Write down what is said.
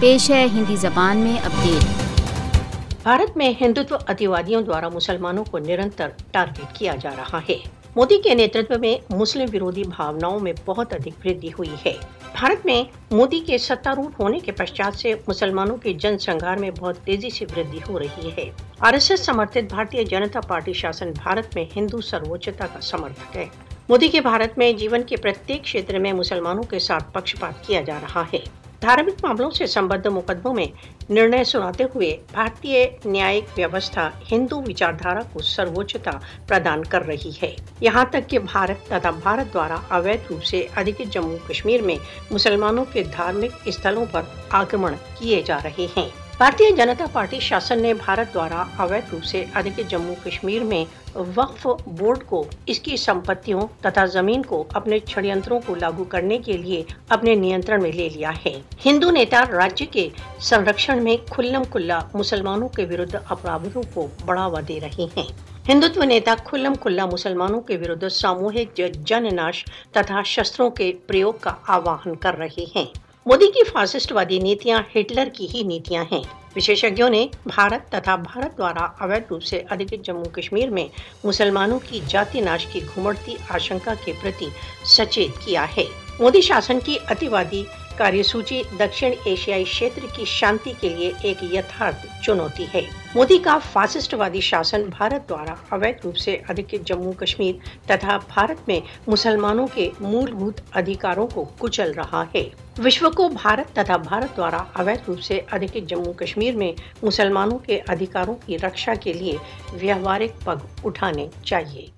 पेश है हिंदी जबान में अपडेट। भारत में हिंदुत्व अतिवादियों द्वारा मुसलमानों को निरंतर टारगेट किया जा रहा है। मोदी के नेतृत्व में मुस्लिम विरोधी भावनाओं में बहुत अधिक वृद्धि हुई है। भारत में मोदी के सत्तारूढ़ होने के पश्चात से मुसलमानों के जनसंहार में बहुत तेजी से वृद्धि हो रही है। आरएसएस समर्थित भारतीय जनता पार्टी शासन भारत में हिंदू सर्वोच्चता का समर्थक है। मोदी के भारत में जीवन के प्रत्येक क्षेत्र में मुसलमानों के साथ पक्षपात किया जा रहा है। धार्मिक मामलों से संबद्ध मुकदमों में निर्णय सुनाते हुए भारतीय न्यायिक व्यवस्था हिंदू विचारधारा को सर्वोच्चता प्रदान कर रही है। यहाँ तक कि भारत तथा भारत द्वारा अवैध रूप से अधिकृत जम्मू कश्मीर में मुसलमानों के धार्मिक स्थलों पर आक्रमण किए जा रहे हैं। भारतीय जनता पार्टी शासन ने भारत द्वारा अवैध रूप से अधिकृत जम्मू कश्मीर में वक्फ बोर्ड को इसकी संपत्तियों तथा जमीन को अपने षड्यंत्रों को लागू करने के लिए अपने नियंत्रण में ले लिया है। हिंदू नेता राज्य के संरक्षण में खुल्लम खुल्ला मुसलमानों के विरुद्ध अपराधों को बढ़ावा दे रहे हैं। हिंदुत्व नेता खुल्लम खुल्ला मुसलमानों के विरुद्ध सामूहिक जननाश तथा शस्त्रों के प्रयोग का आह्वान कर रहे हैं। मोदी की फासिस्टवादी नीतियां हिटलर की ही नीतियां हैं। विशेषज्ञों ने भारत तथा भारत द्वारा अवैध रूप से अधिकृत जम्मू कश्मीर में मुसलमानों की जाति नाश की घुमड़ती आशंका के प्रति सचेत किया है। मोदी शासन की अतिवादी कार्यसूची दक्षिण एशियाई क्षेत्र की शांति के लिए एक यथार्थ चुनौती है। मोदी का फासिस्टवादी शासन भारत द्वारा अवैध रूप से अधिकृत जम्मू कश्मीर तथा भारत में मुसलमानों के मूलभूत अधिकारों को कुचल रहा है। विश्व को भारत तथा भारत द्वारा अवैध रूप से अधिकृत जम्मू कश्मीर में मुसलमानों के अधिकारों की रक्षा के लिए व्यावहारिक पग उठाने चाहिए।